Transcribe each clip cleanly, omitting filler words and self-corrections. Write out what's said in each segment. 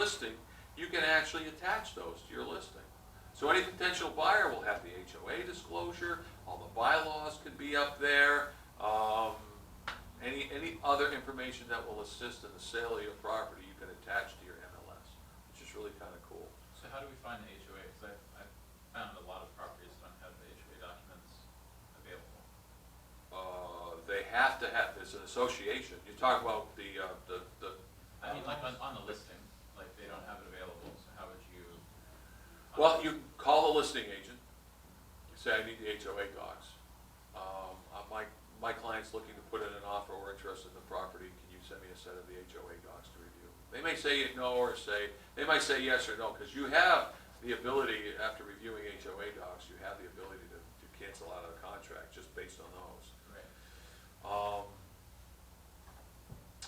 listing, you can actually attach those to your listing. So any potential buyer will have the HOA disclosure, all the bylaws could be up there, any other information that will assist in the sale of your property, you can attach to your MLS, which is really kind of cool. So how do we find the HOA? Because I've found a lot of properties don't have the HOA documents available. They have to have, there's an association, you talk about the. I mean, like on the listing, like they don't have it available, so how would you? Well, you call the listing agent, say, I need the HOA docs. My client's looking to put in an offer, we're interested in the property, can you send me a set of the HOA docs to review? They may say no, or they might say yes or no, because you have the ability, after reviewing HOA docs, you have the ability to cancel out of the contract just based on those. Right.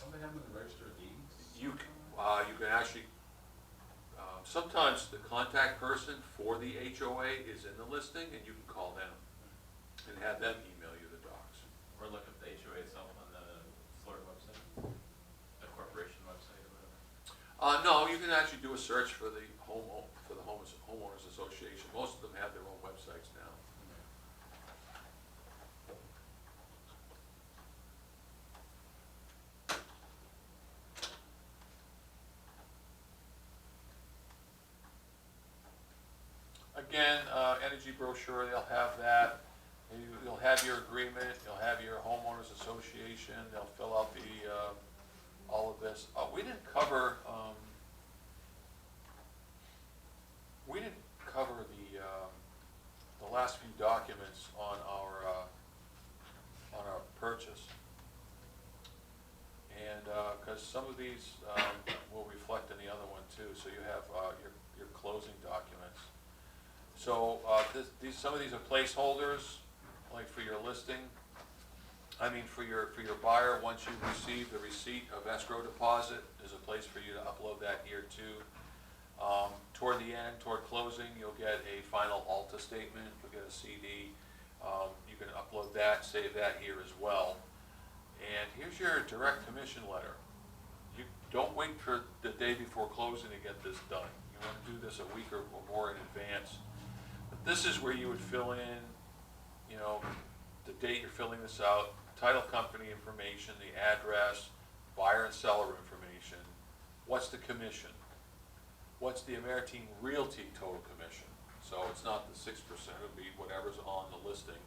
Don't they have them in the register of deeds? You can actually, sometimes the contact person for the HOA is in the listing, and you can call them and have them email you the docs. Or look at the HOA itself on the Florida website, the corporation website or whatever. No, you can actually do a search for the homeowners association. Most of them have their own websites now. Again, energy brochure, they'll have that. You'll have your agreement, you'll have your homeowners association, they'll fill out the, all of this. We didn't cover the last few documents on our purchase. And, because some of these will reflect in the other one too, so you have your closing documents. So some of these are placeholders, like for your listing. I mean, for your buyer, once you receive the receipt of escrow deposit, there's a place for you to upload that here too. Toward the end, toward closing, you'll get a final Alta statement, you'll get a CD. You can upload that, save that here as well. And here's your direct commission letter. You don't wait for the day before closing to get this done. You want to do this a week or more in advance. But this is where you would fill in, you know, the date you're filling this out, title company information, the address, buyer and seller information, what's the commission, what's the Ameritine Realty total commission. So it's not the 6%, it would be whatever's on the listing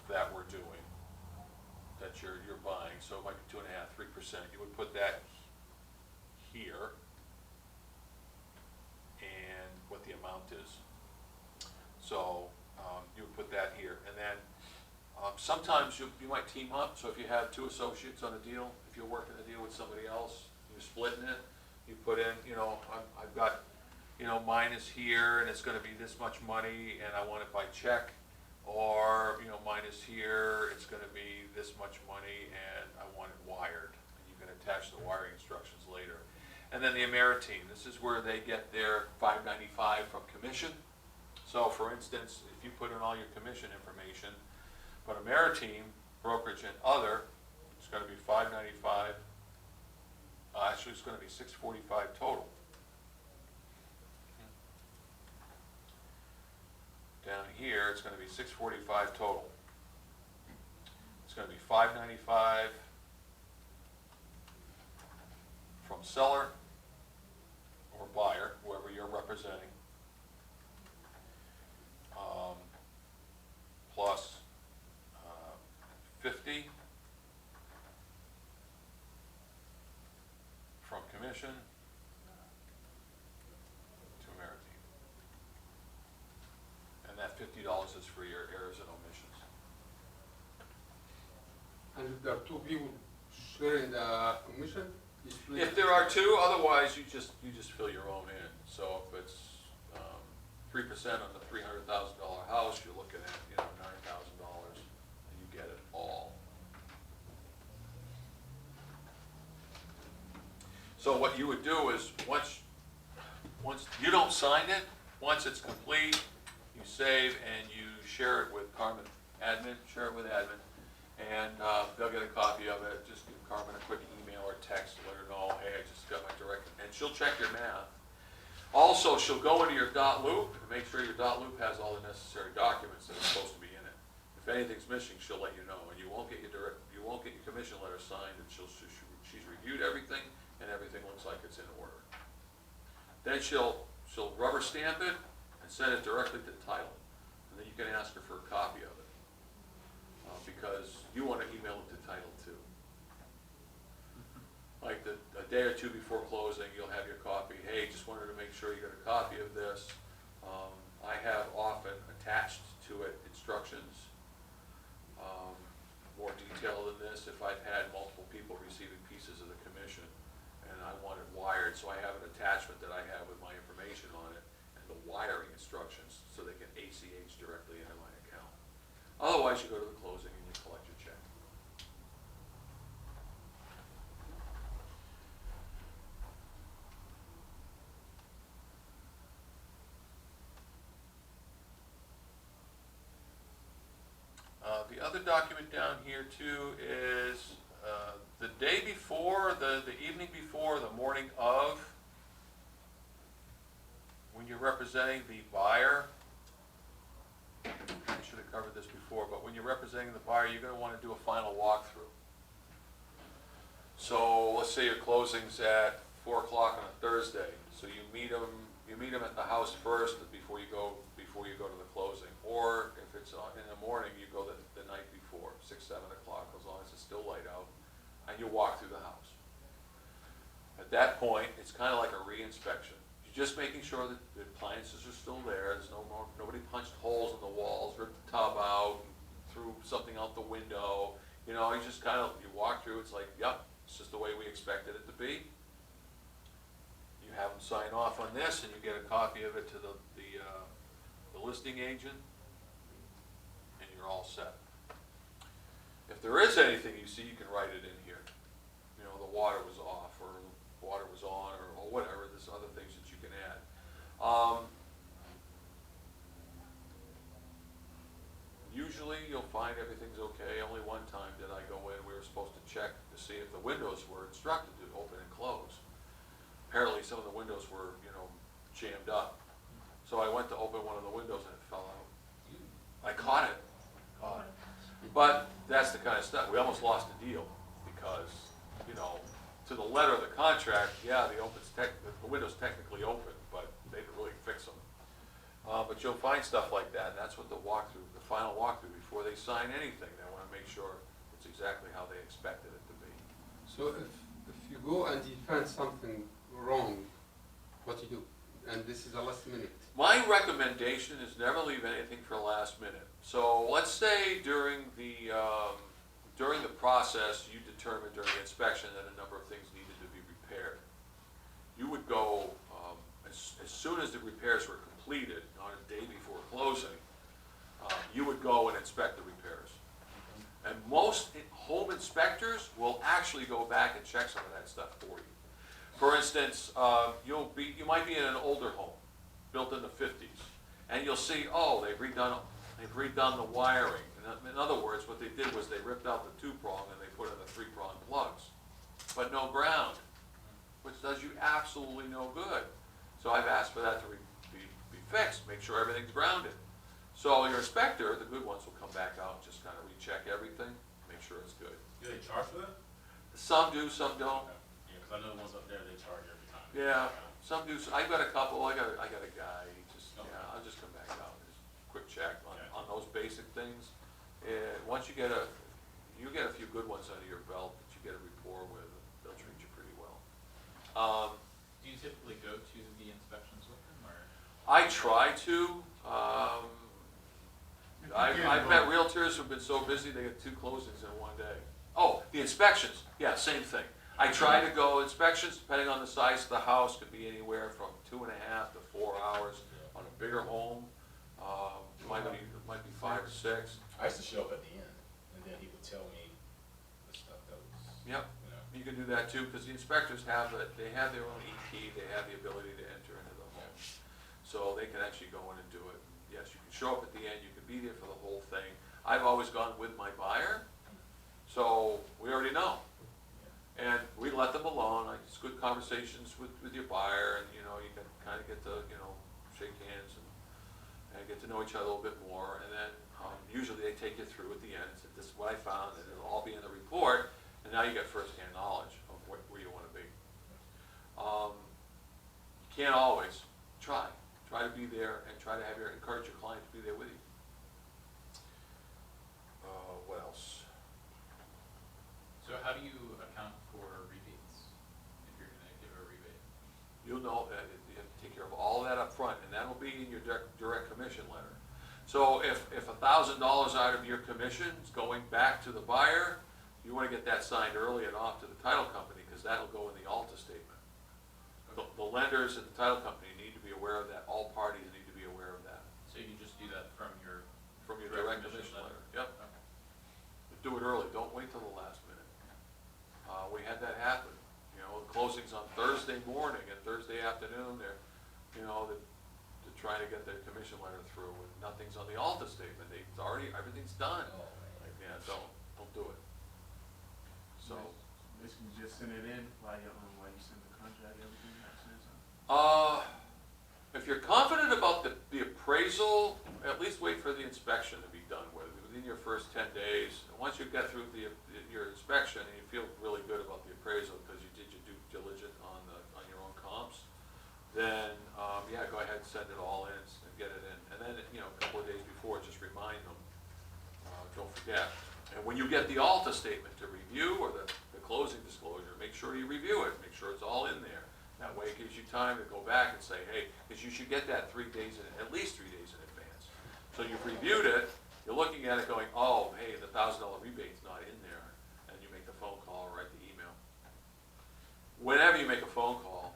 that we're doing, that you're buying. So it might be 2.5%, 3%. You would put that here and what the amount is. So you would put that here, and then sometimes you might team up. So if you have two associates on a deal, if you're working a deal with somebody else, you're splitting it. You put in, you know, I've got, you know, mine is here, and it's going to be this much money, and I want it by check. Or, you know, mine is here, it's going to be this much money, and I want it wired. And you can attach the wiring instructions later. And then the Ameritine, this is where they get their $5.95 from commission. So for instance, if you put in all your commission information, but Ameritine, brokerage and other, it's going to be $5.95. Actually, it's going to be $6.45 total. Down here, it's going to be $6.45 total. It's going to be $5.95 from seller or buyer, whoever you're representing, plus 50 from commission to Ameritine. And that $50 is for your errors and omissions. And if there are two people sharing the commission, it's split. If there are two, otherwise you just fill your own in. So if it's 3% on the $300,000 house, you're looking at, you know, $9,000, and you get it all. So what you would do is once you don't sign it, once it's complete, you save and you share it with Carmen admin, and they'll get a copy of it. Just give Carmen a quick email or text to let her know, hey, I just got my direct, and she'll she'll check your math. Also, she'll go into your dot loop and make sure your dot loop has all the necessary documents that are supposed to be in it. If anything's missing, she'll let you know, and you won't get your commission letter signed until she's reviewed everything and everything looks like it's in order. Then she'll rubber stamp it and send it directly to title, and then you can ask her for a copy of it, because you want to email it to title too. Like a day or two before closing, you'll have your copy. Hey, just wanted to make sure you got a copy of this. I have often attached to it instructions, more detailed than this if I've had multiple people receiving pieces of the commission and I want it wired. So I have an attachment that I have with my information on it and the wiring instructions so they can ACH directly into my account. Otherwise, you go to the closing and you collect your check. The other document down here too is the day before, the evening before, the morning of, when you're representing the buyer. I should have covered this before, but when you're representing the buyer, you're going to want to do a final walkthrough. So let's say your closing's at 4 o'clock on a Thursday. So you meet them at the house first before you go to the closing. Or if it's in the morning, you go the night before, 6, 7 o'clock, as long as it's still light out, and you walk through the house. At that point, it's kind of like a re-inspection. You're just making sure that the appliances are still there. There's nobody punched holes in the walls, ripped the tub out, threw something out the window. You know, you just kind of, you walk through, it's like, yep, it's just the way we expected it to be. You have them sign off on this, and you get a copy of it to the listing agent, and you're all set. If there is anything you see, you can write it in here. You know, the water was off, or the water was on, or whatever. There's other things that you can add. Usually you'll find everything's okay. Only one time did I go in, we were supposed to check to see if the windows were instructed to open and close. Apparently some of the windows were, you know, jammed up. So I went to open one of the windows and it fell out. I caught it. But that's the kind of stuff. We almost lost the deal because, you know, to the letter of the contract, yeah, the window's technically open, but they didn't really fix them. But you'll find stuff like that, and that's what the final walkthrough, before they sign anything, they want to make sure it's exactly how they expected it to be. So if you go and you find something wrong, what do you do? And this is the last minute. My recommendation is never leave anything for last minute. So let's say during the process you determined during the inspection that a number of things needed to be repaired. You would go, as soon as the repairs were completed, on a day before closing, you would go and inspect the repairs. And most home inspectors will actually go back and check some of that stuff for you. For instance, you might be in an older home, built in the 50s, and you'll see, oh, they've redone the wiring. In other words, what they did was they ripped out the 2-prong and they put in the 3-prong plugs, but no ground, which does you absolutely no good. So I've asked for that to be fixed, make sure everything's grounded. So your inspector, the good ones, will come back out and just kind of recheck everything, make sure it's good. Do they charge for that? Some do, some don't. Yeah, because I know the ones up there, they charge every time. Yeah, some do. I've got a couple. I got a guy. He just, Okay. yeah, I'll just come back out and just quick check Okay. on those basic things. Once you get a few good ones under your belt that you get a rapport with, they'll treat you pretty well. Do you typically go to the inspections with them, or? I try to. I've met realtors who've been so busy they get 2 closings in one day. Oh, the inspections, yeah, same thing. I try to go, inspections, depending on the size of the house, could be anywhere from 2.5 to 4 hours. On a bigger home, it might be 5 or 6. I used to show up at the end, and then he would tell me the stuff that was, Yep, you know. you can do that too, because the inspectors have they have their own EP, they have the ability to enter into the home. So they can actually go in and do it. Yes, you can show up at the end, you can be there for the whole thing. I've always gone with my buyer, so we already know. And we let them alone, like, it's good conversations with your buyer, and, you know, you can kind of get to, you know, shake hands and get to know each other a little bit more, and then, usually they take you through at the end, and say, this is what I found, and it'll all be in the report, and now you get firsthand knowledge of where you wanna be. You can't always, try to be there, and try to encourage your client to be there with you. What else? So how do you account for rebates, if you're gonna give a rebate? You'll know that you have to take care of all that up front, and that'll be in your direct commission letter. So if $1,000 out of your commission is going back to the buyer, you wanna get that signed early and off to the title company, because that'll go in the Alta statement. The lenders and the title company need to be aware of that, all parties need to be aware of that, So you just do that from your direct commission letter, yep. Okay. Do it early, don't wait till the last minute. We had that happen, you know, the closing's on Thursday morning and Thursday afternoon, they're, you know, they're trying to get their commission letter through, and nothing's on the Alta statement, it's already, everything's done. Oh, man. Like, yeah, don't do it. So, Basically, just send it in while you send the contract, everything, if you're confident about the appraisal, at least wait for the inspection to be done within your first 10 days. And once you get through your inspection and you feel really good about the appraisal because you did your due diligence on your own comps, then yeah, go ahead and send it all in and get it in. And then, you know, a couple of days before, just remind them, don't forget. And when you get the Alta statement to review, or the closing disclosure, make sure you review it, make sure it's all in there. That way it gives you time to go back and say, hey, because you should get that 3 days at least 3 days in advance. So you've reviewed it, you're looking at it going, oh, hey, the $1,000 rebate's not in there, and you make the phone call or write the email. Whenever you make a phone call,